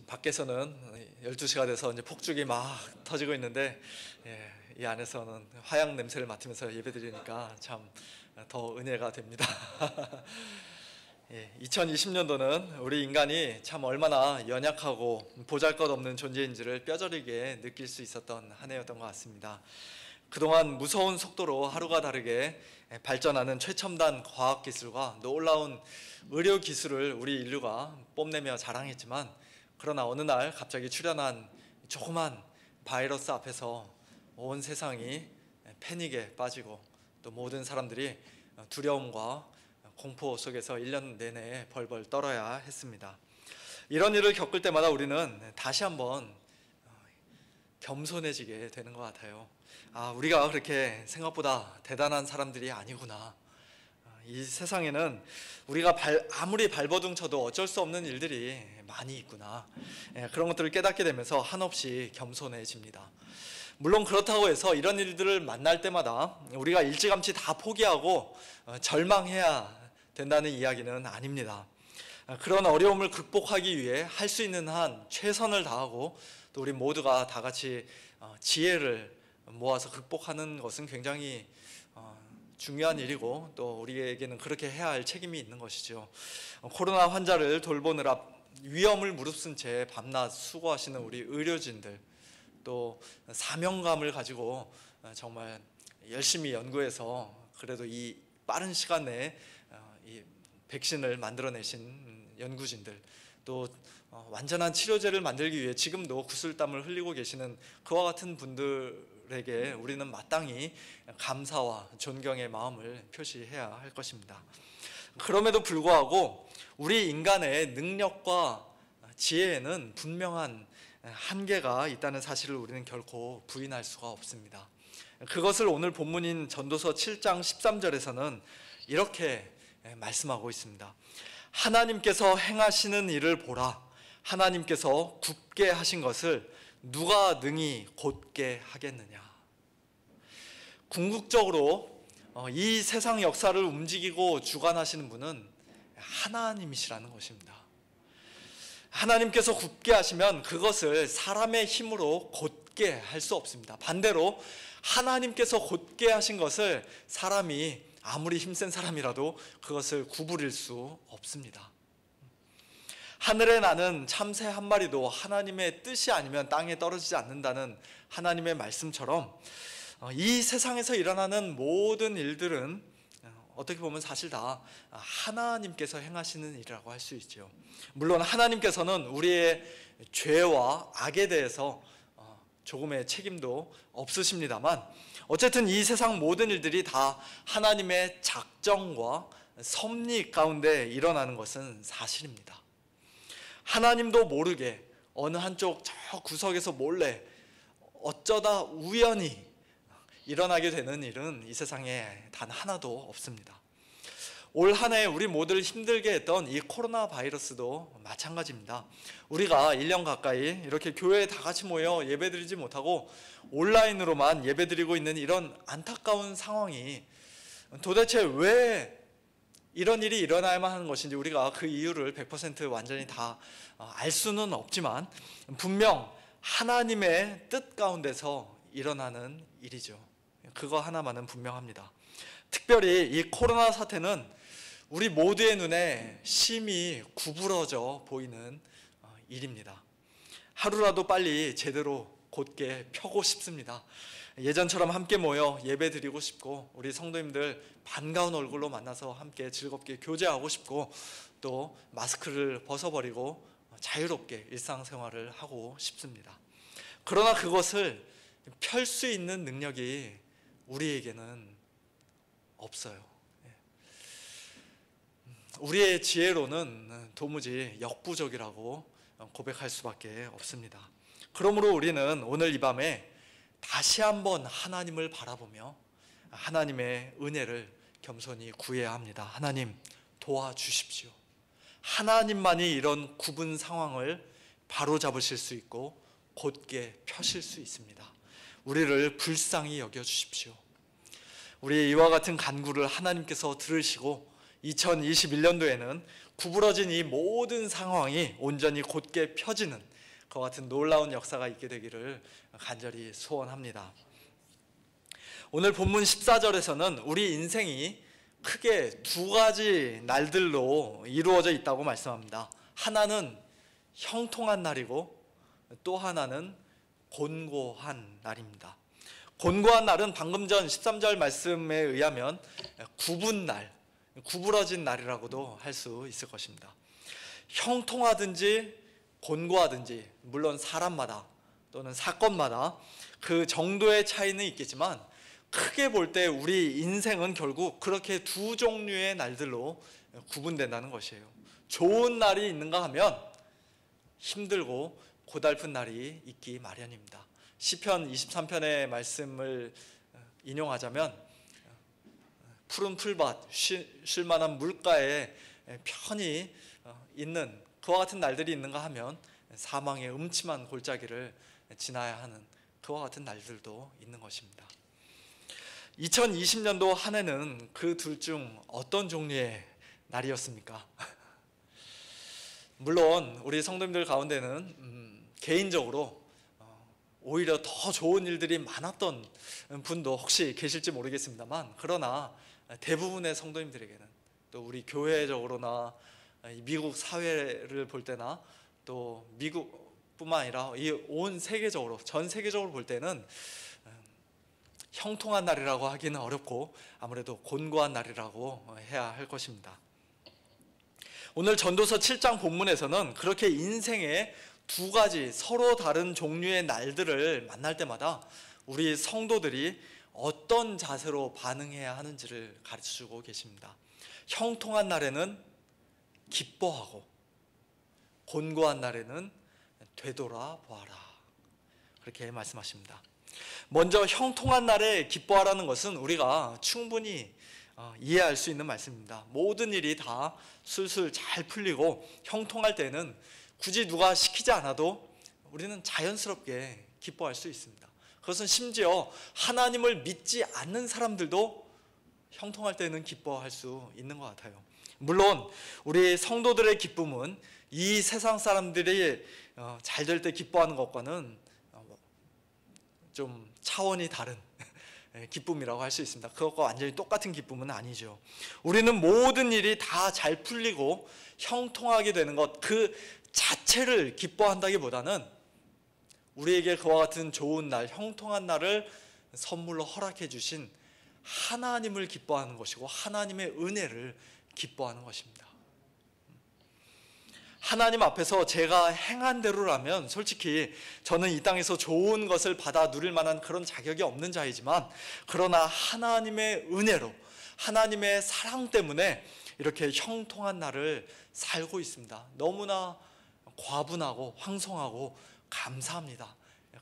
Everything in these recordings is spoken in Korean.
밖에서는 12시가 돼서 이제 폭죽이 막 터지고 있는데, 이 안에서는 화약 냄새를 맡으면서 예배드리니까 참 더 은혜가 됩니다. 2020년도는 우리 인간이 참 얼마나 연약하고 보잘것없는 존재인지를 뼈저리게 느낄 수 있었던 한 해였던 것 같습니다. 그동안 무서운 속도로 하루가 다르게 발전하는 최첨단 과학기술과 놀라운 의료기술을 우리 인류가 뽐내며 자랑했지만, 그러나 어느 날 갑자기 출현한 조그만 바이러스 앞에서 온 세상이 패닉에 빠지고 또 모든 사람들이 두려움과 공포 속에서 1년 내내 벌벌 떨어야 했습니다. 이런 일을 겪을 때마다 우리는 다시 한번 겸손해지게 되는 것 같아요. 우리가 그렇게 생각보다 대단한 사람들이 아니구나. 이 세상에는 우리가 아무리 발버둥 쳐도 어쩔 수 없는 일들이 많이 있구나. 그런 것들을 깨닫게 되면서 한없이 겸손해집니다. 물론 그렇다고 해서 이런 일들을 만날 때마다 우리가 일찌감치 다 포기하고 절망해야 된다는 이야기는 아닙니다. 그런 어려움을 극복하기 위해 할 수 있는 한 최선을 다하고, 또 우리 모두가 다 같이 지혜를 모아서 극복하는 것은 굉장히 중요한 일이고, 또 우리에게는 그렇게 해야 할 책임이 있는 것이죠. 코로나 환자를 돌보느라 위험을 무릅쓴 채 밤낮 수고하시는 우리 의료진들, 또 사명감을 가지고 정말 열심히 연구해서 그래도 이 빠른 시간 내에 이 백신을 만들어내신 연구진들, 또 완전한 치료제를 만들기 위해 지금도 구슬땀을 흘리고 계시는 그와 같은 분들에게 우리는 마땅히 감사와 존경의 마음을 표시해야 할 것입니다. 그럼에도 불구하고 우리 인간의 능력과 지혜에는 분명한 한계가 있다는 사실을 우리는 결코 부인할 수가 없습니다. 그것을 오늘 본문인 전도서 7장 13절에서는 이렇게 말씀하고 있습니다. 하나님께서 행하시는 일을 보라. 하나님께서 굽게 하신 것을 누가 능히 곧게 하겠느냐. 궁극적으로 이 세상 역사를 움직이고 주관하시는 분은 하나님이시라는 것입니다. 하나님께서 굽게 하시면 그것을 사람의 힘으로 곧게 할 수 없습니다. 반대로 하나님께서 곧게 하신 것을 사람이 아무리 힘센 사람이라도 그것을 구부릴 수 없습니다. 하늘에 나는 참새 한 마리도 하나님의 뜻이 아니면 땅에 떨어지지 않는다는 하나님의 말씀처럼, 이 세상에서 일어나는 모든 일들은 어떻게 보면 사실 다 하나님께서 행하시는 일이라고 할 수 있죠. 물론 하나님께서는 우리의 죄와 악에 대해서 조금의 책임도 없으십니다만, 어쨌든 이 세상 모든 일들이 다 하나님의 작정과 섭리 가운데 일어나는 것은 사실입니다. 하나님도 모르게 어느 한쪽 저 구석에서 몰래 어쩌다 우연히 일어나게 되는 일은 이 세상에 단 하나도 없습니다. 올 한 해 우리 모두를 힘들게 했던 이 코로나 바이러스도 마찬가지입니다. 우리가 1년 가까이 이렇게 교회에 다 같이 모여 예배드리지 못하고 온라인으로만 예배드리고 있는 이런 안타까운 상황이 도대체 왜 이런 일이 일어나야만 하는 것인지 우리가 그 이유를 100% 완전히 다 알 수는 없지만, 분명 하나님의 뜻 가운데서 일어나는 일이죠. 그거 하나만은 분명합니다. 특별히 이 코로나 사태는 우리 모두의 눈에 심히 구부러져 보이는 일입니다. 하루라도 빨리 제대로 곧게 펴고 싶습니다. 예전처럼 함께 모여 예배 드리고 싶고, 우리 성도님들 반가운 얼굴로 만나서 함께 즐겁게 교제하고 싶고, 또 마스크를 벗어버리고 자유롭게 일상생활을 하고 싶습니다. 그러나 그것을 펼 수 있는 능력이 우리에게는 없어요. 우리의 지혜로는 도무지 역부족이라고 고백할 수밖에 없습니다. 그러므로 우리는 오늘 이 밤에 다시 한번 하나님을 바라보며 하나님의 은혜를 겸손히 구해야 합니다. 하나님, 도와주십시오. 하나님만이 이런 굽은 상황을 바로잡으실 수 있고 곧게 펴실 수 있습니다. 우리를 불쌍히 여겨주십시오. 우리의 이와 같은 간구를 하나님께서 들으시고 2021년도에는 구부러진 이 모든 상황이 온전히 곧게 펴지는 그와 같은 놀라운 역사가 있게 되기를 간절히 소원합니다. 오늘 본문 14절에서는 우리 인생이 크게 두 가지 날들로 이루어져 있다고 말씀합니다. 하나는 형통한 날이고 또 하나는 곤고한 날입니다. 곤고한 날은 방금 전 13절 말씀에 의하면 굽은 날, 구부러진 날이라고도 할 수 있을 것입니다. 형통하든지 곤고하든지 물론 사람마다 또는 사건마다 그 정도의 차이는 있겠지만 크게 볼 때 우리 인생은 결국 그렇게 두 종류의 날들로 구분된다는 것이에요. 좋은 날이 있는가 하면 힘들고 고달픈 날이 있기 마련입니다. 시편 23편의 말씀을 인용하자면 푸른 풀밭, 쉴 만한 물가에 편히 있는 그와 같은 날들이 있는가 하면 사망의 음침한 골짜기를 지나야 하는 그와 같은 날들도 있는 것입니다. 2020년도 한 해는 그 둘 중 어떤 종류의 날이었습니까? 물론 우리 성도님들 가운데는 개인적으로 오히려 더 좋은 일들이 많았던 분도 혹시 계실지 모르겠습니다만, 그러나 대부분의 성도님들에게는 또 우리 교회적으로나 미국 사회를 볼 때나 또 미국뿐만 아니라 이 온 세계적으로 전 세계적으로 볼 때는 형통한 날이라고 하기는 어렵고 아무래도 곤고한 날이라고 해야 할 것입니다. 오늘 전도서 7장 본문에서는 그렇게 인생의 두 가지 서로 다른 종류의 날들을 만날 때마다 우리 성도들이 어떤 자세로 반응해야 하는지를 가르쳐주고 계십니다. 형통한 날에는 기뻐하고 곤고한 날에는 되돌아보아라, 그렇게 말씀하십니다. 먼저 형통한 날에 기뻐하라는 것은 우리가 충분히 이해할 수 있는 말씀입니다. 모든 일이 다 술술 잘 풀리고 형통할 때는 굳이 누가 시키지 않아도 우리는 자연스럽게 기뻐할 수 있습니다. 그것은 심지어 하나님을 믿지 않는 사람들도 형통할 때는 기뻐할 수 있는 것 같아요. 물론 우리 성도들의 기쁨은 이 세상 사람들이 잘 될 때 기뻐하는 것과는 좀 차원이 다른 기쁨이라고 할 수 있습니다. 그것과 완전히 똑같은 기쁨은 아니죠. 우리는 모든 일이 다 잘 풀리고 형통하게 되는 것 그 자체를 기뻐한다기보다는 우리에게 그와 같은 좋은 날, 형통한 날을 선물로 허락해 주신 하나님을 기뻐하는 것이고 하나님의 은혜를 기뻐하는 것입니다. 하나님 앞에서 제가 행한 대로라면 솔직히 저는 이 땅에서 좋은 것을 받아 누릴 만한 그런 자격이 없는 자이지만, 그러나 하나님의 은혜로 하나님의 사랑 때문에 이렇게 형통한 날을 살고 있습니다. 너무나 과분하고 황송하고 감사합니다.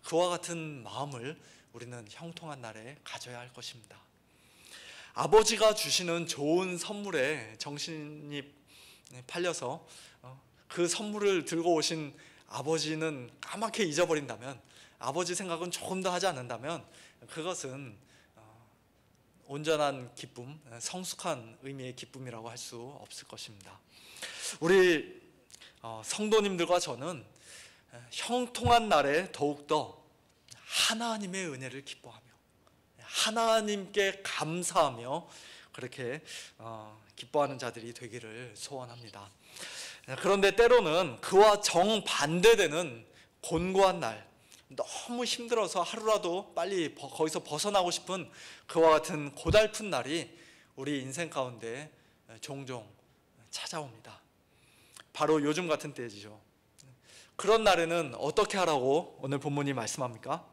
그와 같은 마음을 우리는 형통한 날에 가져야 할 것입니다. 아버지가 주시는 좋은 선물에 정신이 팔려서 그 선물을 들고 오신 아버지는 까맣게 잊어버린다면, 아버지 생각은 조금 더 하지 않는다면 그것은 온전한 기쁨, 성숙한 의미의 기쁨이라고 할 수 없을 것입니다. 우리 성도님들과 저는 형통한 날에 더욱더 하나님의 은혜를 기뻐하며 하나님께 감사하며 그렇게 기뻐하는 자들이 되기를 소원합니다. 그런데 때로는 그와 정반대되는 곤고한 날, 너무 힘들어서 하루라도 빨리 거기서 벗어나고 싶은 그와 같은 고달픈 날이 우리 인생 가운데 종종 찾아옵니다. 바로 요즘 같은 때지죠. 그런 날에는 어떻게 하라고 오늘 본문이 말씀합니까?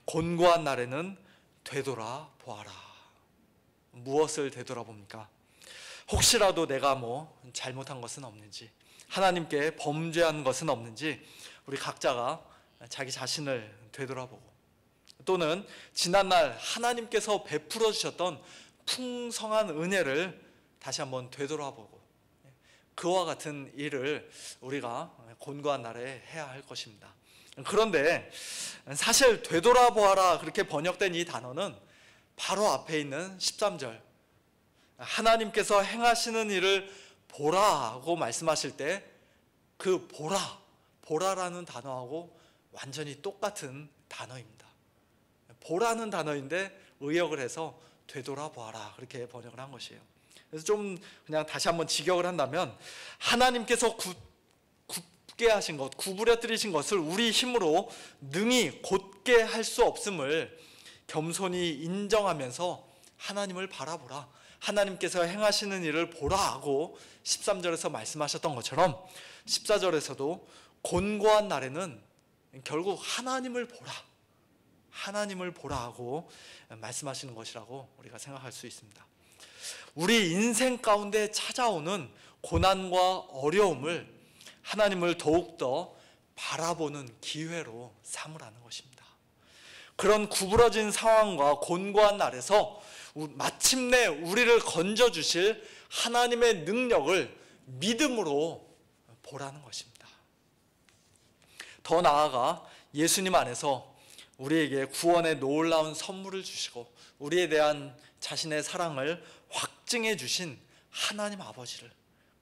곤고한 날에는 되돌아보아라. 무엇을 되돌아봅니까? 혹시라도 내가 잘못한 것은 없는지, 하나님께 범죄한 것은 없는지 우리 각자가 자기 자신을 되돌아보고, 또는 지난날 하나님께서 베풀어 주셨던 풍성한 은혜를 다시 한번 되돌아보고, 그와 같은 일을 우리가 곤고한 날에 해야 할 것입니다. 그런데 사실 되돌아보아라 그렇게 번역된 이 단어는 바로 앞에 있는 13절 하나님께서 행하시는 일을 보라고 말씀하실 때 그 보라라는 단어하고 완전히 똑같은 단어입니다. 보라는 단어인데 의역을 해서 되돌아보아라 그렇게 번역을 한 것이에요. 그래서 좀 그냥 다시 한번 직역을 한다면 하나님께서 굳게 하신 것, 구부려뜨리신 것을 우리 힘으로 능히 곧게 할 수 없음을 겸손히 인정하면서 하나님을 바라보라, 하나님께서 행하시는 일을 보라 하고 13절에서 말씀하셨던 것처럼 14절에서도 곤고한 날에는 결국 하나님을 보라 하고 말씀하시는 것이라고 우리가 생각할 수 있습니다. 우리 인생 가운데 찾아오는 고난과 어려움을 하나님을 더욱더 바라보는 기회로 삼으라는 것입니다. 그런 구부러진 상황과 곤고한 날에서 마침내 우리를 건져주실 하나님의 능력을 믿음으로 보라는 것입니다. 더 나아가 예수님 안에서 우리에게 구원의 놀라운 선물을 주시고 우리에 대한 자신의 사랑을 확증해 주신 하나님 아버지를,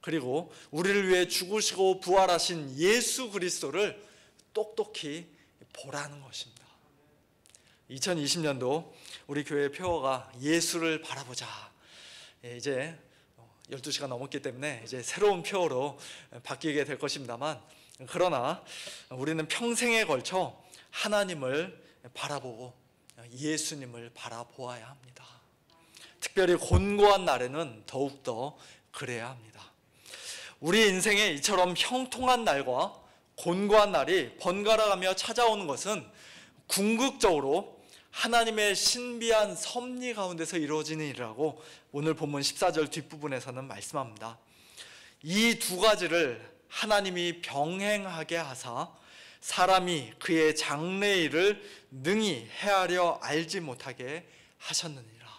그리고 우리를 위해 죽으시고 부활하신 예수 그리스도를 똑똑히 보라는 것입니다. 2020년도 우리 교회 표어가 예수를 바라보자. 이제 12시가 넘었기 때문에 이제 새로운 표어로 바뀌게 될 것입니다만, 그러나 우리는 평생에 걸쳐 하나님을 바라보고 예수님을 바라보아야 합니다. 특별히 곤고한 날에는 더욱더 그래야 합니다. 우리 인생에 이처럼 형통한 날과 곤고한 날이 번갈아가며 찾아오는 것은 궁극적으로 하나님의 신비한 섭리 가운데서 이루어지는 일이라고 오늘 본문 14절 뒷부분에서는 말씀합니다. 이 두 가지를 하나님이 병행하게 하사 사람이 그의 장래일을 능히 헤아려 알지 못하게 하셨느니라.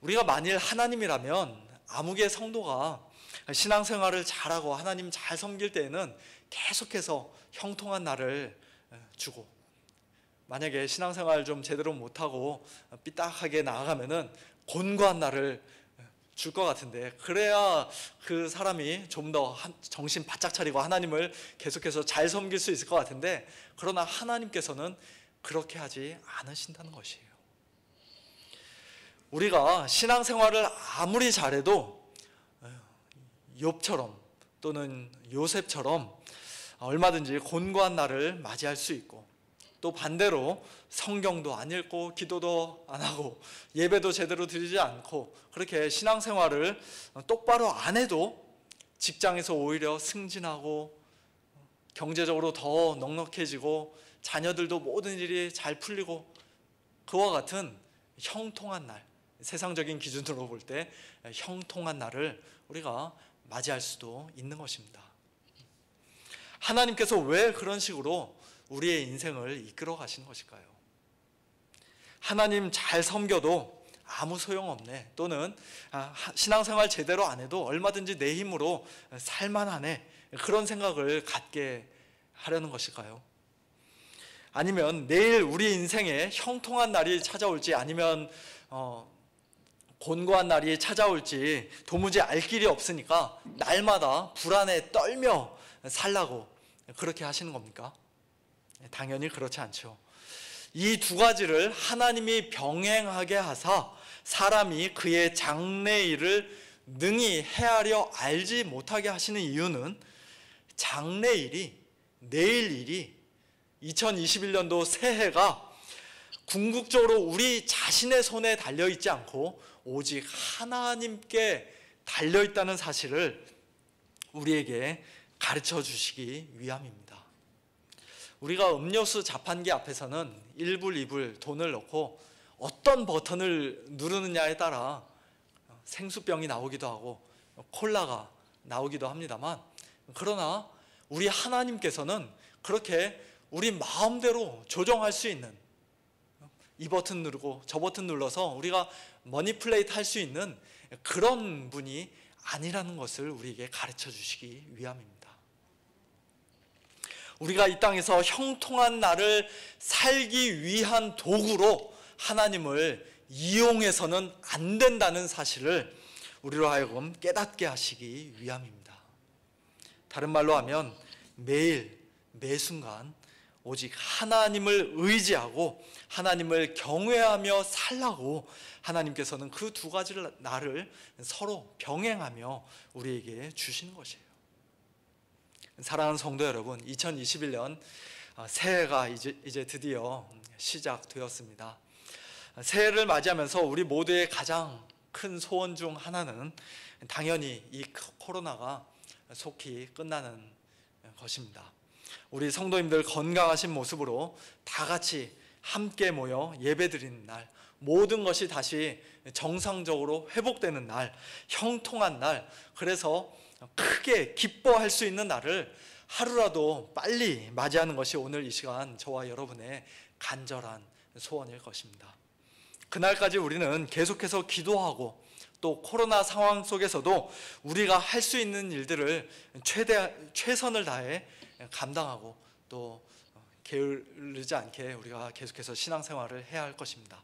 우리가 만일 하나님이라면 아무개 성도가 신앙생활을 잘하고 하나님 잘 섬길 때에는 계속해서 형통한 날을 주고, 만약에 신앙생활 좀 제대로 못하고 삐딱하게 나아가면은 곤고한 날을 줄 것 같은데, 그래야 그 사람이 좀 더 정신 바짝 차리고 하나님을 계속해서 잘 섬길 수 있을 것 같은데, 그러나 하나님께서는 그렇게 하지 않으신다는 것이에요. 우리가 신앙생활을 아무리 잘해도 욥처럼 또는 요셉처럼 얼마든지 곤고한 날을 맞이할 수 있고, 또 반대로 성경도 안 읽고 기도도 안 하고 예배도 제대로 드리지 않고 그렇게 신앙생활을 똑바로 안 해도 직장에서 오히려 승진하고 경제적으로 더 넉넉해지고 자녀들도 모든 일이 잘 풀리고, 그와 같은 형통한 날, 세상적인 기준으로 볼 때 형통한 날을 우리가 맞이할 수도 있는 것입니다. 하나님께서 왜 그런 식으로 우리의 인생을 이끌어 가시는 것일까요? 하나님 잘 섬겨도 아무 소용없네, 또는 신앙생활 제대로 안 해도 얼마든지 내 힘으로 살만하네, 그런 생각을 갖게 하려는 것일까요? 아니면 내일 우리 인생에 형통한 날이 찾아올지 아니면 곤고한 날이 찾아올지 도무지 알 길이 없으니까 날마다 불안에 떨며 살라고 그렇게 하시는 겁니까? 당연히 그렇지 않죠. 이 두 가지를 하나님이 병행하게 하사 사람이 그의 장래일을 능히 헤아려 알지 못하게 하시는 이유는 장래일이, 내일 일이, 2021년도 새해가 궁극적으로 우리 자신의 손에 달려있지 않고 오직 하나님께 달려있다는 사실을 우리에게 가르쳐 주시기 위함입니다. 우리가 음료수 자판기 앞에서는 1불, 2불 돈을 넣고 어떤 버튼을 누르느냐에 따라 생수병이 나오기도 하고 콜라가 나오기도 합니다만, 그러나 우리 하나님께서는 그렇게 우리 마음대로 조정할 수 있는, 이 버튼 누르고 저 버튼 눌러서 우리가 머니플레이트 할 수 있는 그런 분이 아니라는 것을 우리에게 가르쳐 주시기 위함입니다. 우리가 이 땅에서 형통한 날을 살기 위한 도구로 하나님을 이용해서는 안 된다는 사실을 우리로 하여금 깨닫게 하시기 위함입니다. 다른 말로 하면 매일 매순간 오직 하나님을 의지하고 하나님을 경외하며 살라고 하나님께서는 그 두 가지 날을 서로 병행하며 우리에게 주시는 것이에요. 사랑하는 성도 여러분, 2021년 새해가 이제 드디어 시작되었습니다. 새해를 맞이하면서 우리 모두의 가장 큰 소원 중 하나는 당연히 이 코로나가 속히 끝나는 것입니다. 우리 성도님들 건강하신 모습으로 다 같이 함께 모여 예배드리는 날, 모든 것이 다시 정상적으로 회복되는 날, 형통한 날, 그래서 크게 기뻐할 수 있는 날을 하루라도 빨리 맞이하는 것이 오늘 이 시간 저와 여러분의 간절한 소원일 것입니다. 그날까지 우리는 계속해서 기도하고 또 코로나 상황 속에서도 우리가 할 수 있는 일들을 최선을 다해 감당하고 또 게으르지 않게 우리가 계속해서 신앙생활을 해야 할 것입니다.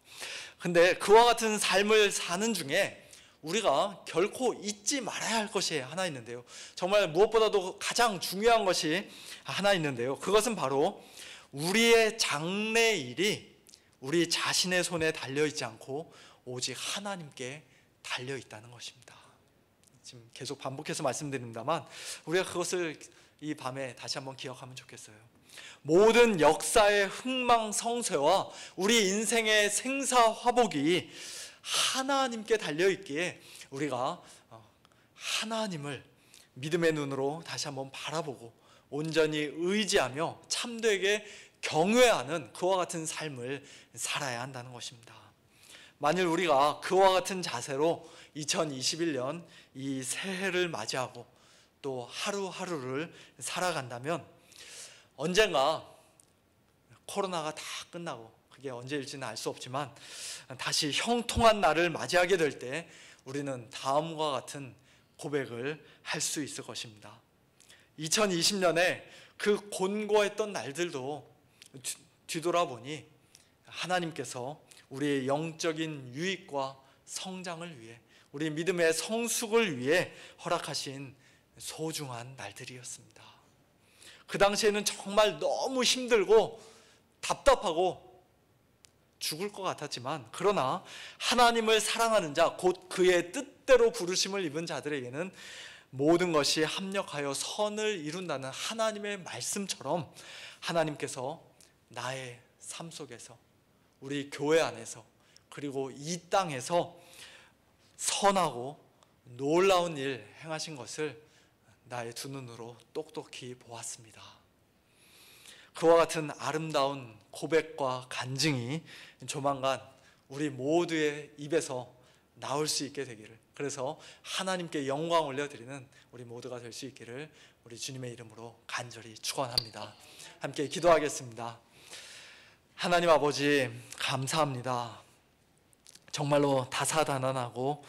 근데 그와 같은 삶을 사는 중에 우리가 결코 잊지 말아야 할 것이 하나 있는데요, 정말 무엇보다도 가장 중요한 것이 하나 있는데요, 그것은 바로 우리의 장래일이 우리 자신의 손에 달려있지 않고 오직 하나님께 달려있다는 것입니다. 지금 계속 반복해서 말씀드립니다만 우리가 그것을 이 밤에 다시 한번 기억하면 좋겠어요. 모든 역사의 흥망성쇠와 우리 인생의 생사화복이 하나님께 달려있기에 우리가 하나님을 믿음의 눈으로 다시 한번 바라보고 온전히 의지하며 참되게 경외하는 그와 같은 삶을 살아야 한다는 것입니다. 만일 우리가 그와 같은 자세로 2021년 이 새해를 맞이하고 또 하루하루를 살아간다면 언젠가 코로나가 다 끝나고, 그게 언제일지는 알 수 없지만 다시 형통한 날을 맞이하게 될 때 우리는 다음과 같은 고백을 할 수 있을 것입니다. 2020년에 그 곤고했던 날들도 뒤돌아보니 하나님께서 우리의 영적인 유익과 성장을 위해, 우리 믿음의 성숙을 위해 허락하신 소중한 날들이었습니다. 그 당시에는 정말 너무 힘들고 답답하고 죽을 것 같았지만, 그러나 하나님을 사랑하는 자, 곧 그의 뜻대로 부르심을 입은 자들에게는 모든 것이 합력하여 선을 이룬다는 하나님의 말씀처럼 하나님께서 나의 삶 속에서, 우리 교회 안에서, 그리고 이 땅에서 선하고 놀라운 일 행하신 것을 나의 두 눈으로 똑똑히 보았습니다. 그와 같은 아름다운 고백과 간증이 조만간 우리 모두의 입에서 나올 수 있게 되기를, 그래서 하나님께 영광 올려드리는 우리 모두가 될 수 있기를 우리 주님의 이름으로 간절히 축원합니다. 함께 기도하겠습니다. 하나님 아버지, 감사합니다. 정말로 다사다난하고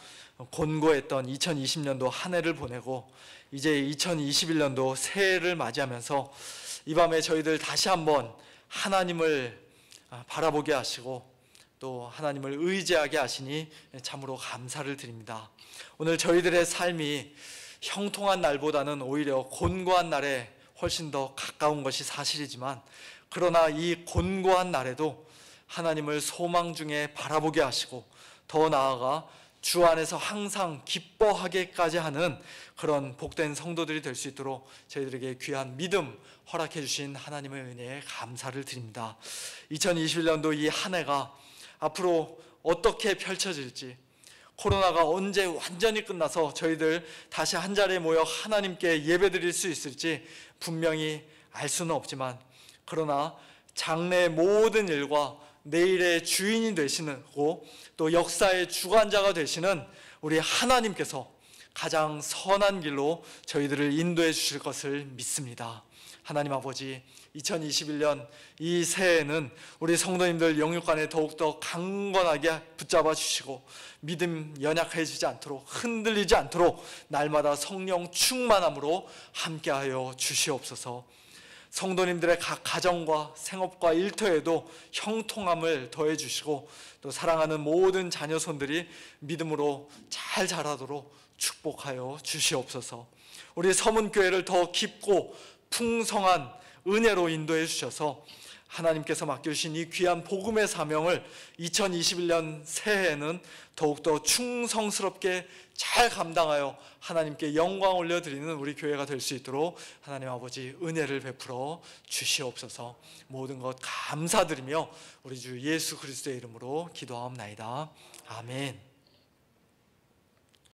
곤고했던 2020년도 한 해를 보내고 이제 2021년도 새해를 맞이하면서 이 밤에 저희들 다시 한번 하나님을 바라보게 하시고 또 하나님을 의지하게 하시니 참으로 감사를 드립니다. 오늘 저희들의 삶이 형통한 날보다는 오히려 곤고한 날에 훨씬 더 가까운 것이 사실이지만, 그러나 이 곤고한 날에도 하나님을 소망 중에 바라보게 하시고 더 나아가 주 안에서 항상 기뻐하게까지 하는 그런 복된 성도들이 될 수 있도록 저희들에게 귀한 믿음 허락해 주신 하나님의 은혜에 감사를 드립니다. 2021년도 이 한 해가 앞으로 어떻게 펼쳐질지, 코로나가 언제 완전히 끝나서 저희들 다시 한 자리에 모여 하나님께 예배드릴 수 있을지 분명히 알 수는 없지만, 그러나 장래의 모든 일과 내일의 주인이 되시고 또 역사의 주관자가 되시는 우리 하나님께서 가장 선한 길로 저희들을 인도해 주실 것을 믿습니다. 하나님 아버지, 2021년 이 새해에는 우리 성도님들 영육간에 더욱더 강건하게 붙잡아 주시고 믿음 연약해지지 않도록, 흔들리지 않도록 날마다 성령 충만함으로 함께하여 주시옵소서. 성도님들의 각 가정과 생업과 일터에도 형통함을 더해 주시고 또 사랑하는 모든 자녀손들이 믿음으로 잘 자라도록 축복하여 주시옵소서. 우리 서문교회를 더 깊고 풍성한 은혜로 인도해 주셔서 하나님께서 맡겨주신 이 귀한 복음의 사명을 2021년 새해에는 더욱더 충성스럽게 잘 감당하여 하나님께 영광 올려드리는 우리 교회가 될 수 있도록 하나님 아버지 은혜를 베풀어 주시옵소서. 모든 것 감사드리며 우리 주 예수 그리스도의 이름으로 기도하옵나이다. 아멘.